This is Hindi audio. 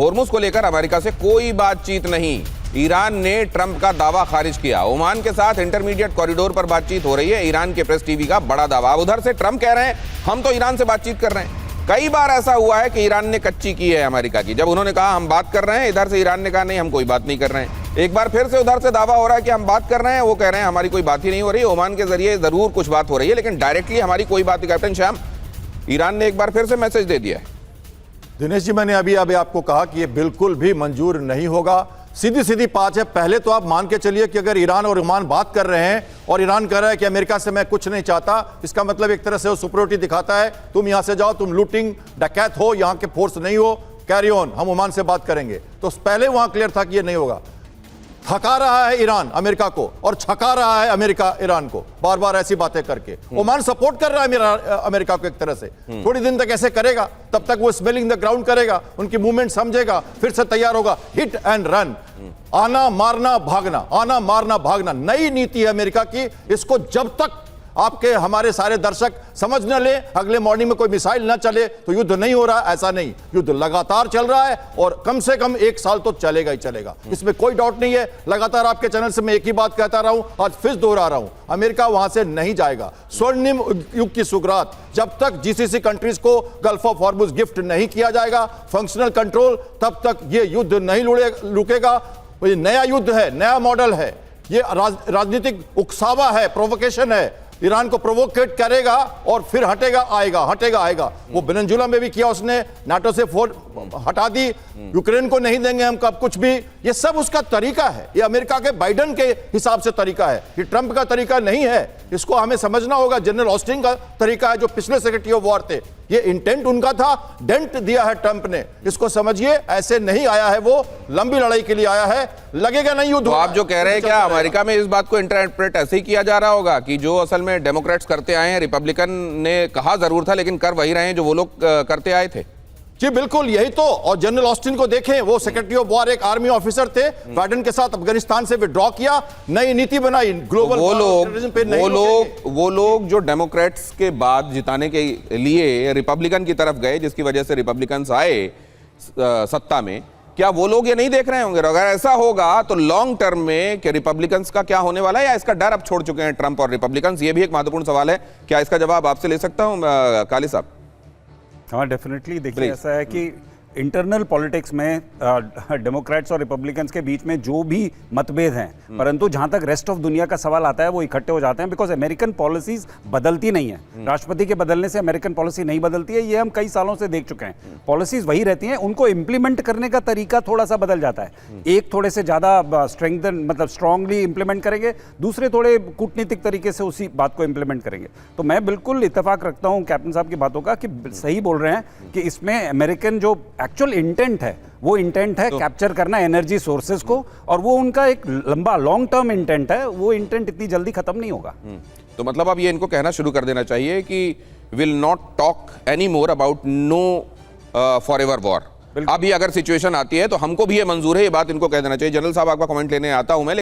होर्मुज को लेकर अमेरिका से कोई बातचीत नहीं। ईरान ने ट्रंप का दावा खारिज किया। ओमान के साथ इंटरमीडिएट कॉरिडोर पर बातचीत हो रही है, ईरान के प्रेस टीवी का बड़ा दावा। उधर से ट्रंप कह रहे हैं हम तो ईरान से बातचीत कर रहे हैं। कई बार ऐसा हुआ है कि ईरान ने कच्ची की है अमेरिका की। जब उन्होंने कहा हम बात कर रहे हैं, इधर से ईरान ने कहा नहीं हम कोई बात नहीं कर रहे हैं। एक बार फिर से उधर से दावा हो रहा है कि हम बात कर रहे हैं, वो कह रहे हैं हमारी कोई बात ही नहीं हो रही। ओमान के जरिए जरूर कुछ बात हो रही है, लेकिन डायरेक्टली हमारी कोई बात नहीं। कैप्टन श्याम, ईरान ने एक बार फिर से मैसेज दे दिया है। दिनेश जी, मैंने अभी आपको कहा कि ये बिल्कुल भी मंजूर नहीं होगा। सीधी सीधी बात है। पहले तो आप मान के चलिए कि अगर ईरान और ओमान बात कर रहे हैं और ईरान कह रहा है कि अमेरिका से मैं कुछ नहीं चाहता, इसका मतलब एक तरह से वो सुपरियोरिटी दिखाता है। तुम यहां से जाओ, तुम लूटिंग डकैत हो, यहां के फोर्स नहीं हो, कैरी ऑन, हम ओमान से बात करेंगे। तो पहले वहां क्लियर था कि ये नहीं होगा। थका रहा है ईरान अमेरिका को और छका रहा है अमेरिका ईरान को, बार बार ऐसी बातें करके। ओमान सपोर्ट कर रहा है अमेरिका को एक तरह से। थोड़ी दिन तक ऐसे करेगा, तब तक वो स्मेलिंग द ग्राउंड करेगा, उनकी मूवमेंट समझेगा, फिर से तैयार होगा। हिट एंड रन, आना मारना भागना, आना मारना भागना, नई नीति है अमेरिका की। इसको जब तक आपके हमारे सारे दर्शक समझ न ले, अगले मॉर्निंग में कोई मिसाइल न चले तो युद्ध नहीं हो रहा, ऐसा नहीं। युद्ध लगातार चल रहा है और कम से कम 1 साल तो चलेगा ही चलेगा, इसमें कोई डाउट नहीं है। लगातार आपके चैनल से मैं एक ही बात कहता रहा हूं, आज फिर दोहरा रहा हूं, अमेरिका वहां से नहीं जाएगा। स्वर्णिम युग की सुगरात, जब तक जीसीसी कंट्रीज को गल्फ ऑफ हॉर्मुज गिफ्ट नहीं किया जाएगा, फंक्शनल कंट्रोल, तब तक ये युद्ध नहीं रुकेगा। ये नया युद्ध है, नया मॉडल है, ये राजनीतिक उकसावा है, प्रोवोकेशन है। ईरान को प्रोवोकेट करेगा और फिर हटेगा आएगा, हटेगा आएगा। वो वेनेजुएला में भी किया उसने, नाटो से हटा दी, यूक्रेन को नहीं देंगे हम कब कुछ भी। ये सब उसका तरीका है, ये अमेरिका के बाइडेन के हिसाब से तरीका है, ये ट्रंप का तरीका नहीं है। इसको हमें समझना होगा। जनरल ऑस्टिन का तरीका है, जो पिछले सेक्रेटरी ऑफ वॉर थे। ये इंटेंट उनका था, डेंट दिया है ट्रंप ने, इसको समझिए। ऐसे नहीं आया है, वो लंबी लड़ाई के लिए आया है, लगेगा नहीं युद्ध। तो आप जो कह रहे हैं, क्या अमेरिका में इस बात को इंटरप्रेट ऐसे ही किया जा रहा होगा कि जो असल में डेमोक्रेट्स करते आए हैं, रिपब्लिकन ने कहा जरूर था लेकिन कर वही रहे हैं जो वो लोग करते आए थे? जी बिल्कुल, यही तो। और जनरल ऑस्टिन को देखें, वो सेक्रेटरी ऑफ वॉर, एक आर्मी ऑफिसर थे, बाइडेन के साथ अफगानिस्तान से विड्रॉ किया, नई नीति बनाई, ग्लोबल। वो लोग जो डेमोक्रेट्स के बाद जिताने के लिए रिपब्लिकन की तरफ गए, जिसकी वजह से रिपब्लिकन्स आए सत्ता में, क्या वो लोग ये नहीं देख रहे होंगे? अगर ऐसा होगा तो लॉन्ग टर्म में कि रिपब्लिकन्स का क्या होने वाला है, या इसका डर अब छोड़ चुके हैं ट्रंप और रिपब्लिकन्स? ये भी एक महत्वपूर्ण सवाल है। क्या इसका जवाब आपसे ले सकता हूं काली साहब? हाँ, डेफिनेटली। देखिए, ऐसा है कि इंटरनल पॉलिटिक्स में डेमोक्रेट्स और रिपब्लिकन्स के बीच में जो भी मतभेद हैं, परंतु जहां तक रेस्ट ऑफ दुनिया का सवाल आता है वो इकट्ठे हो जाते हैं, बिकॉज अमेरिकन पॉलिसीज बदलती नहीं है। राष्ट्रपति के बदलने से अमेरिकन पॉलिसी नहीं बदलती है, ये हम कई सालों से देख चुके हैं। पॉलिसीज वही रहती हैं, उनको इंप्लीमेंट करने का तरीका थोड़ा सा बदल जाता है। एक थोड़े से ज़्यादा स्ट्रांगली इंप्लीमेंट करेंगे, दूसरे थोड़े कूटनीतिक तरीके से उसी बात को इंप्लीमेंट करेंगे। तो मैं बिल्कुल इत्तेफाक रखता हूँ कैप्टन साहब की बातों का, कि सही बोल रहे हैं कि इसमें अमेरिकन जो एक्चुअल इंटेंट है, वो इंटेंट है कैप्चर करना एनर्जी सोर्सेज को, और वो उनका एक लंबा लॉन्ग टर्म इंटेंट है। वो इंटेंट इतनी जल्दी खत्म नहीं होगा। तो मतलब अब ये इनको कहना शुरू कर देना चाहिए कि will not talk any more about no forever war. अभी अगर सिचुएशन आती है तो हमको भी ये मंजूर है, ये बात इनको कह देना चाहिए। जनरल साहब, आपका कमेंट लेने आता हूं मैं।